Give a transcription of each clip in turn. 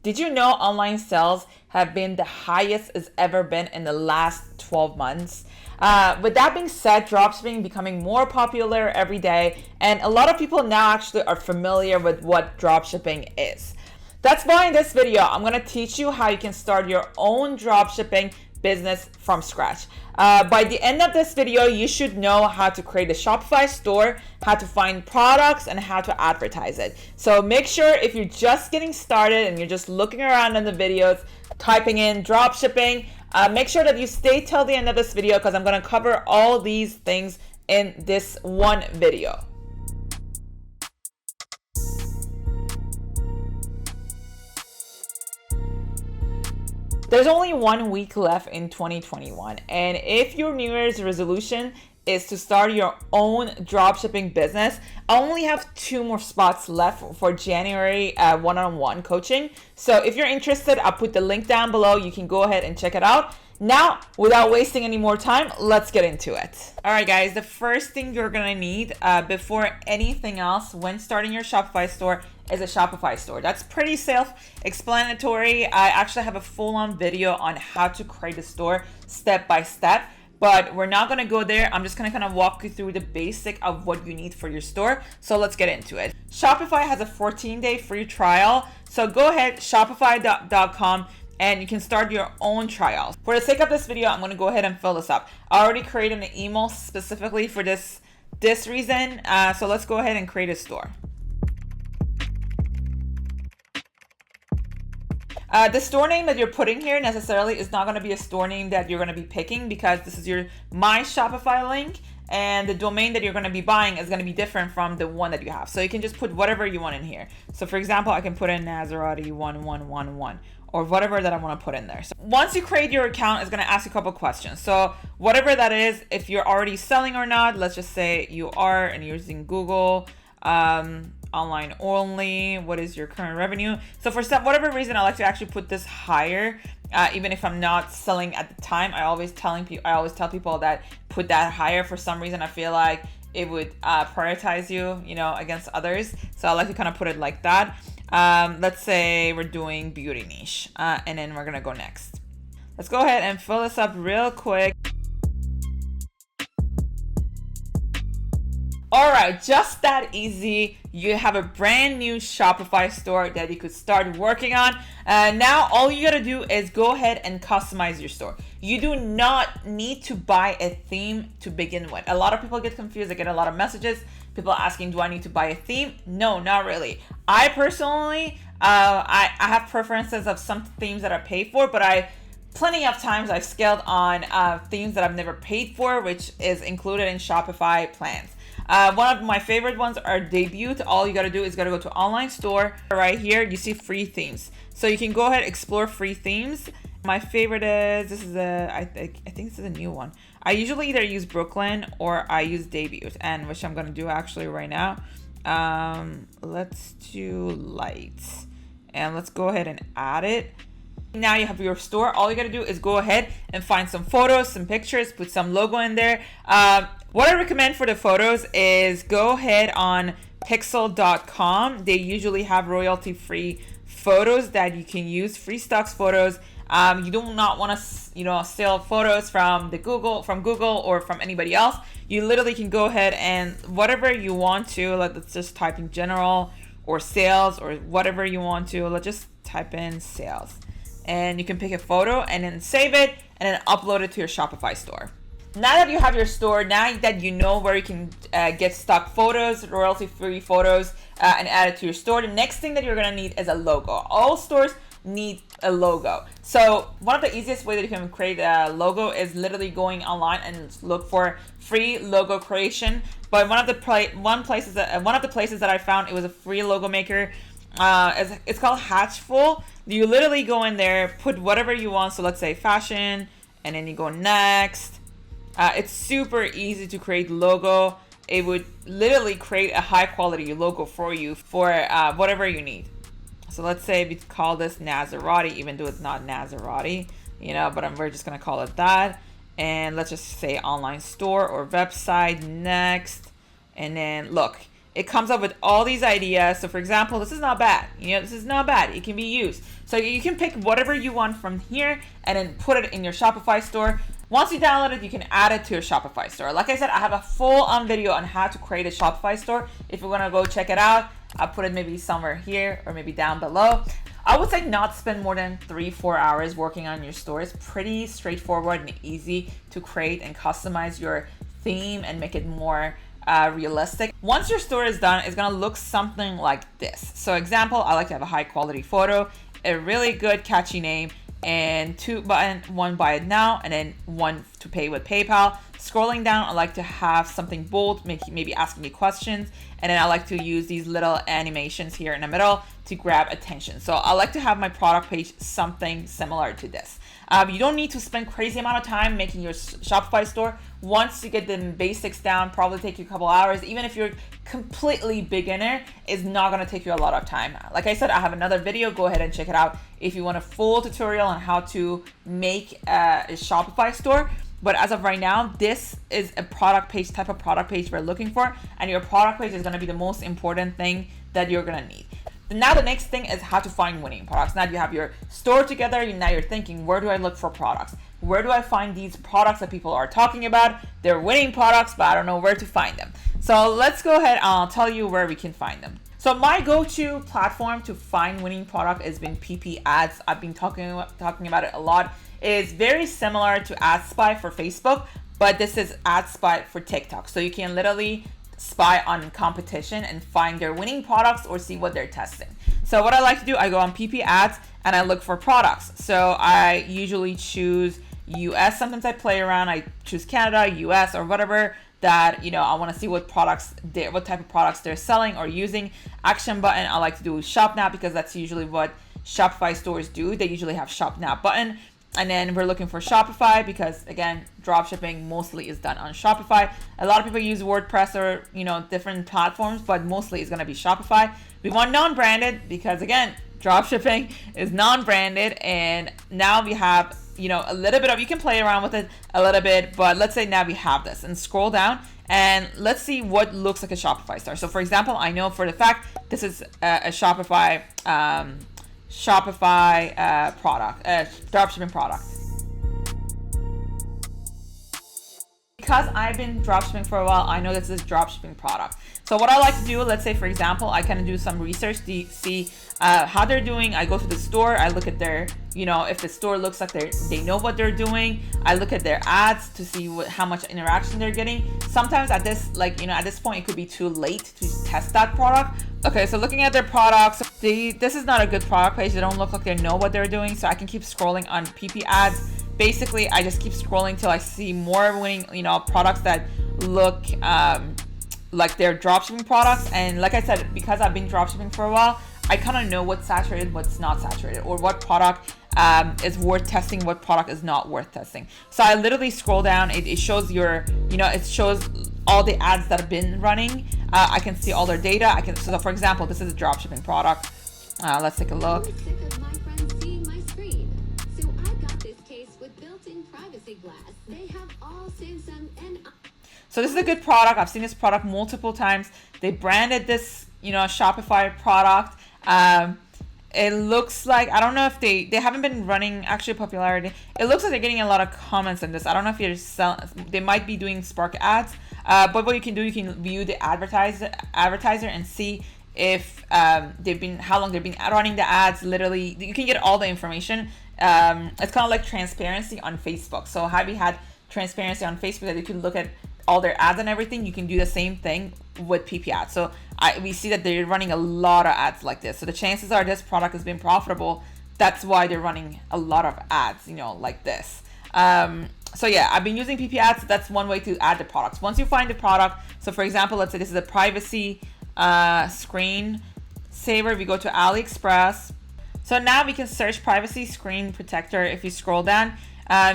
Did you know online sales have been the highest it's ever been in the last 12 months? With that being said, dropshipping becoming more popular every day, and a lot of people now actually are familiar with what dropshipping is. That's why in this video, I'm gonna teach you how you can start your own dropshipping business from scratch. By the end of this video, you should know how to create a Shopify store, how to find products, and how to advertise it. So make sure if you're just getting started and you're just looking around in the videos, typing in dropshipping, make sure that you stay till the end of this video because I'm gonna cover all these things in this one video. There's only 1 week left in 2021, and if your New Year's resolution is to start your own dropshipping business, I only have 2 more spots left for January one-on-one coaching. So if you're interested, I'll put the link down below. You can go ahead and check it out. Now, without wasting any more time, let's get into it. All right, guys, the first thing you're gonna need before anything else when starting your Shopify store is a Shopify store. That's pretty self-explanatory. I actually have a full-on video on how to create a store step by step, but we're not gonna go there. I'm just gonna kind of walk you through the basic of what you need for your store. So let's get into it. Shopify has a 14-day free trial. So go ahead, shopify.com, and you can start your own trial. For the sake of this video, I'm gonna go ahead and fill this up. I already created an email specifically for this reason. So let's go ahead and create a store. The store name that you're putting here necessarily is not going to be a store name that you're going to be picking because this is your My Shopify link, and the domain that you're going to be buying is going to be different from the one that you have. So you can just put whatever you want in here. So for example, I can put in Nazarati 1111 or whatever that I want to put in there. So once you create your account, it's going to ask you a couple questions. So whatever that is, if you're already selling or not, let's just say you are and you're using Google, online only, what is your current revenue? So for whatever reason, I like to actually put this higher, even if I'm not selling at the time. I always tell people that put that higher. For some reason, I feel like it would prioritize you, against others. So I like to kind of put it like that. Let's say we're doing beauty niche, and then we're gonna go next. Let's go ahead and fill this up real quick. All right, just that easy. You have a brand new Shopify store that you could start working on. Now, all you gotta do is go ahead and customize your store. You do not need to buy a theme to begin with. A lot of people get confused. I get a lot of messages, people asking, do I need to buy a theme? No, not really. I personally, I have preferences of some themes that I pay for, but plenty of times I've scaled on themes that I've never paid for, which is included in Shopify plans. One of my favorite ones are Debut. All you gotta do is go to online store. Right here, you see free themes. So you can go ahead and explore free themes. My favorite is, I think this is a new one. I usually either use Brooklyn or I use Debut, and which I'm gonna do actually right now. Let's do lights, and let's go ahead and add it. Now you have your store. All you gotta do is go ahead and find some photos, some pictures, put some logo in there. What I recommend for the photos is go ahead on pixel.com. They usually have royalty-free photos that you can use, free stocks photos. You do not want to, steal photos from Google or from anybody else. You literally can go ahead and whatever you want to. Let's just type in general or sales or whatever you want to. Let's just type in sales. And you can pick a photo and then save it and then upload it to your Shopify store. Now that you have your store, now that you know where you can get stock photos, royalty-free photos, and add it to your store, the next thing that you're gonna need is a logo. All stores need a logo. So one of the easiest way that you can create a logo is literally going online and look for free logo creation. But one of the places that I found, it was a free logo maker. It's called Hatchful. You literally go in there, put whatever you want. So let's say fashion, and then you go next. It's super easy to create logo. It would literally create a high quality logo for you for whatever you need. So let's say we call this Nazarati, even though it's not Nazarati, but we're just gonna call it that. And let's just say online store or website next. And then look, it comes up with all these ideas. So for example, this is not bad. This is not bad. It can be used. So you can pick whatever you want from here and then put it in your Shopify store. Once you download it, you can add it to your Shopify store. Like I said, I have a full-on video on how to create a Shopify store. If you want to go check it out, I'll put it maybe somewhere here or maybe down below. I would say not spend more than 3-4 hours working on your store. It's pretty straightforward and easy to create and customize your theme and make it more realistic. Once your store is done, it's gonna look something like this. So example, I like to have a high quality photo, a really good catchy name, and 2 buttons, 1 buy it now and then 1 to pay with PayPal. Scrolling down, I like to have something bold, maybe asking me questions, and then I like to use these little animations here in the middle to grab attention. So I like to have my product page something similar to this. You don't need to spend crazy amount of time making your Shopify store. Once you get the basics down, probably take you a couple hours. Even if you're completely beginner, it's not gonna take you a lot of time. Like I said, I have another video, go ahead and check it out if you want a full tutorial on how to make a Shopify store. But as of right now, this is a product page, type of product page we're looking for, and your product page is gonna be the most important thing that you're gonna need. Now the next thing is how to find winning products. Now you have your store together, now you're thinking, where do I look for products? Where do I find these products that people are talking about? They're winning products, but I don't know where to find them. So let's go ahead and I'll tell you where we can find them. So my go-to platform to find winning product has been PP Ads. I've been talking about it a lot. It's very similar to AdSpy for Facebook, but this is AdSpy for TikTok. So you can literally spy on competition and find their winning products or see what they're testing. So what I like to do, I go on PP Ads and I look for products. So I usually choose US. Sometimes I play around. I choose Canada, US, or whatever that I want to see what type of products they're selling or using. Action button, I like to do Shop Now because that's usually what Shopify stores do. They usually have Shop Now button. And then we're looking for Shopify because again, dropshipping mostly is done on Shopify. A lot of people use WordPress or different platforms, but mostly it's gonna be Shopify. We want non-branded because again, dropshipping is non-branded, and now we have a little bit of, you can play around with it a little bit, but let's say now we have this and scroll down and let's see what looks like a Shopify store. So for example, I know for the fact this is a Shopify product, dropshipping product. Because I've been dropshipping for a while, I know this is a dropshipping product. So what I like to do, let's say for example, I kind of do some research to see how they're doing. I go to the store, I look at their, if the store looks like they know what they're doing. I look at their ads to see how much interaction they're getting. Sometimes at this, at this point, it could be too late to test that product. Okay, so looking at their products, this is not a good product page. They don't look like they know what they're doing, so I can keep scrolling on PP Ads. Basically, I just keep scrolling till I see more winning, products that look like they're dropshipping products. And like I said, because I've been dropshipping for a while, I kind of know what's saturated, what's not saturated, or what product is worth testing, what product is not worth testing. So I literally scroll down. It shows it shows all the ads that have been running. I can see all their data. So for example, this is a dropshipping product. Let's take a look. So this is a good product. I've seen this product multiple times. They branded this, Shopify product. It looks like, I don't know if they haven't been running actually popularity. It looks like they're getting a lot of comments on this. I don't know if they might be doing Spark ads. But what you can do, you can view the advertiser and see if how long they've been running the ads. Literally, you can get all the information. It's kind of like transparency on Facebook. So have you had transparency on Facebook that you can look at all their ads and everything? You can do the same thing with PP Ads. So we see that they're running a lot of ads like this. So the chances are this product has been profitable. That's why they're running a lot of ads, like this. So yeah, I've been using PP Ads. That's one way to add the products. Once you find the product, so for example, let's say this is a privacy screen saver. We go to AliExpress. So now we can search privacy screen protector. If you scroll down,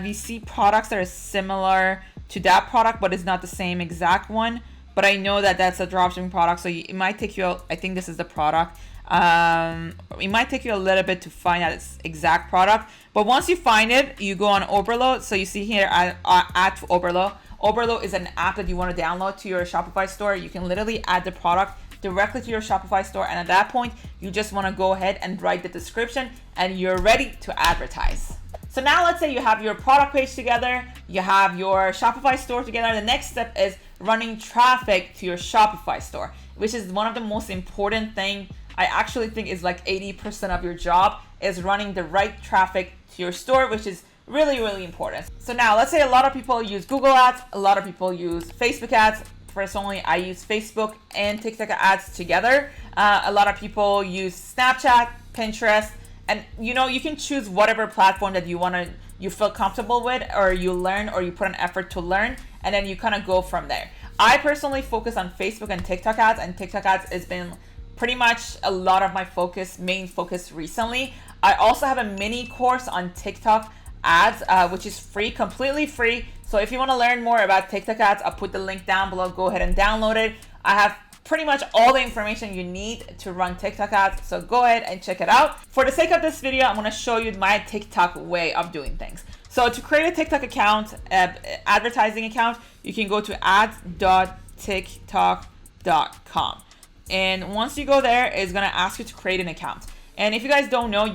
we see products that are similar to that product, but it's not the same exact one. But I know that that's a dropshipping product, so it might take you, I think this is the product. It might take you a little bit to find out its exact product. But once you find it, you go on Oberlo. So you see here, add to Oberlo. Oberlo is an app that you want to download to your Shopify store. You can literally add the product directly to your Shopify store. And at that point, you just want to go ahead and write the description and you're ready to advertise. So now let's say you have your product page together, you have your Shopify store together. The next step is running traffic to your Shopify store, which is one of the most important thing. I actually think is like 80% of your job is running the right traffic to your store, which is really, really important. So now let's say a lot of people use Google Ads, a lot of people use Facebook ads. Personally, I use Facebook and TikTok ads together. A lot of people use Snapchat, Pinterest, and you can choose whatever platform that you feel comfortable with, or you learn, or you put an effort to learn, and then you kind of go from there. I personally focus on Facebook and TikTok ads, and TikTok ads has been pretty much a lot of my main focus recently. I also have a mini course on TikTok ads, which is free, completely free. So if you want to learn more about TikTok ads, I'll put the link down below. Go ahead and download it. I have pretty much all the information you need to run TikTok ads, so go ahead and check it out. For the sake of this video, I'm going to show you my TikTok way of doing things. So to create a TikTok account, advertising account, you can go to ads.tiktok.com. And once you go there, it's going to ask you to create an account. And if you guys don't know,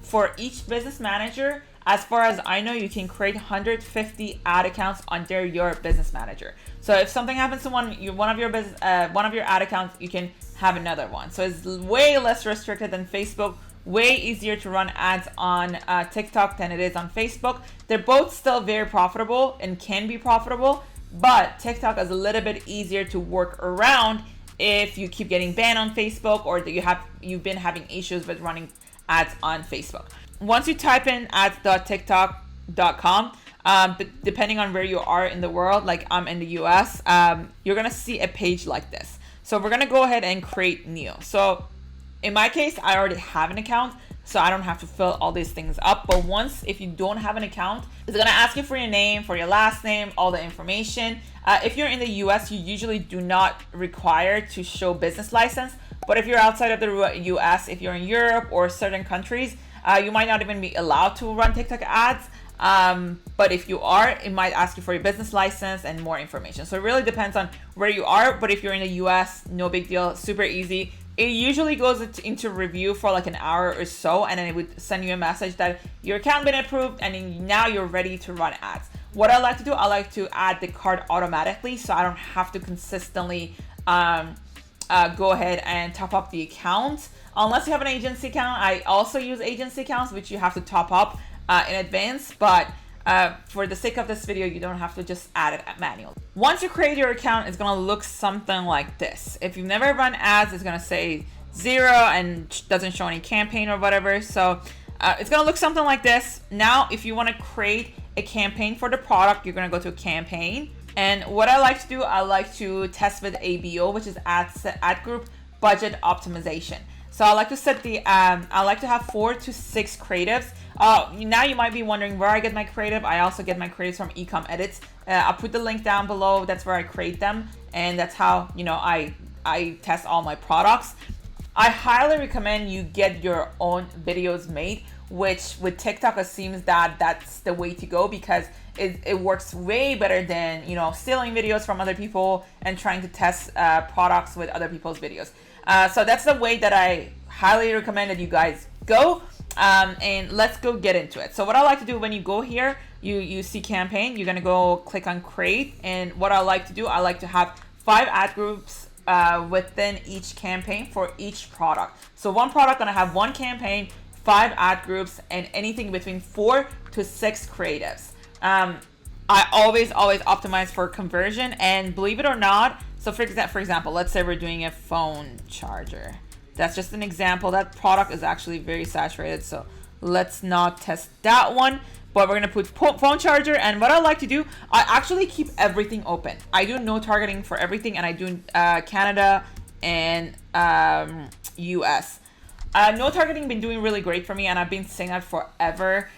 for each business manager, as far as I know, you can create 150 ad accounts under your business manager. So if something happens to one of your ad accounts, you can have another one. So it's way less restricted than Facebook. Way easier to run ads on TikTok than it is on Facebook. They're both still very profitable and can be profitable, but TikTok is a little bit easier to work around if you keep getting banned on Facebook, or that you've been having issues with running ads on Facebook. Once you type in ads.tiktok.com, but depending on where you are in the world, like I'm in the US, you're gonna see a page like this. So we're gonna go ahead and create new. So in my case, I already have an account, so I don't have to fill all these things up. But if you don't have an account, it's gonna ask you for your name, for your last name, all the information. If you're in the US, you usually do not require to show business license. But if you're outside of the US, if you're in Europe or certain countries, you might not even be allowed to run TikTok ads. But if you are, it might ask you for your business license and more information. So it really depends on where you are. But if you're in the US, no big deal, super easy. It usually goes into review for like an hour or so, and then it would send you a message that your account been approved and now you're ready to run ads. What I like to do, I like to add the card automatically, so I don't have to consistently go ahead and top up the account. Unless you have an agency account, I also use agency accounts, which you have to top up in advance, but for the sake of this video, you don't have to just add it manually. Once you create your account, it's gonna look something like this. If you've never run ads, it's gonna say 0 and doesn't show any campaign or whatever. So it's gonna look something like this. Now, if you wanna create a campaign for the product, you're gonna go to campaign. And what I like to do, I like to test with ABO, which is ad group budget optimization. So I like to set I like to have 4 to 6 creatives. Now you might be wondering where I get my creative. I also get my creatives from Ecom Edits. I'll put the link down below. That's where I create them, and that's how I test all my products. I highly recommend you get your own videos made, which with TikTok it seems that that's the way to go, because it works way better than stealing videos from other people and trying to test products with other people's videos. So that's the way that I highly recommend that you guys go. And let's go get into it. So what I like to do, when you go here, you see campaign, you're gonna go click on create. And what I like to do, I like to have 5 ad groups within each campaign for each product. So one product gonna have 1 campaign, 5 ad groups, and anything between 4 to 6 creatives. I always optimize for conversion, and believe it or not, so for example, let's say we're doing a phone charger. That's just an example. That product is actually very saturated, so let's not test that one. But we're gonna put phone charger, and what I like to do, I actually keep everything open. I do no targeting for everything, and I do Canada and US. No targeting been doing really great for me, and I've been saying that forever.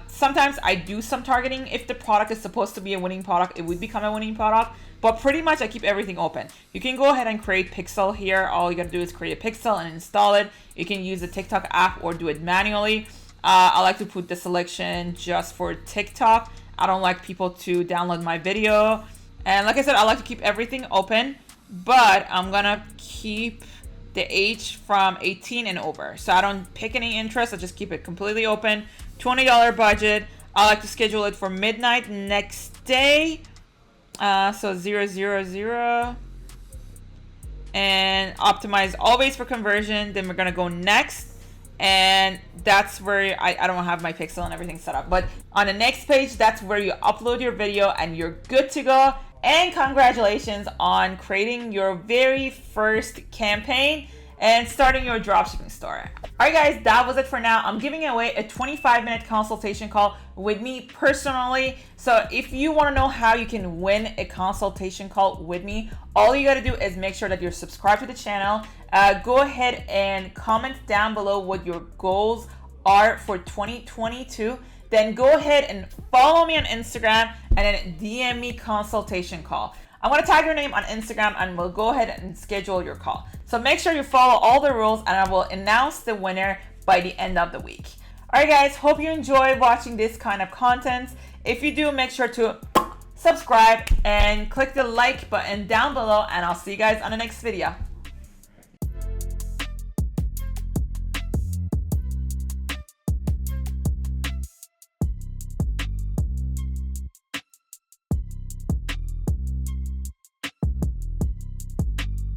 Sometimes I do some targeting. If the product is supposed to be a winning product, it would become a winning product. But pretty much I keep everything open. You can go ahead and create pixel here. All you gotta do is create a pixel and install it. You can use the TikTok app or do it manually. I like to put the selection just for TikTok. I don't like people to download my video. And like I said, I like to keep everything open. but I'm gonna keep the age from 18 and over. So I don't pick any interest. I just keep it completely open. $20 budget. I like to schedule it for midnight next day. So 000. And optimize always for conversion. Then we're gonna go next. And that's where I don't have my pixel and everything set up. But on the next page, that's where you upload your video and you're good to go. And congratulations on creating your very first campaign and starting your dropshipping store. All right, guys, that was it for now. I'm giving away a 25-minute consultation call with me personally. So if you want to know how you can win a consultation call with me, all you got to do is make sure that you're subscribed to the channel. Go ahead and comment down below what your goals are for 2022. Then go ahead and follow me on Instagram and then DM me consultation call. I'm gonna tag your name on Instagram and we'll go ahead and schedule your call. So make sure you follow all the rules and I will announce the winner by the end of the week. All right, guys, hope you enjoy watching this kind of content. If you do, make sure to subscribe and click the like button down below and I'll see you guys on the next video.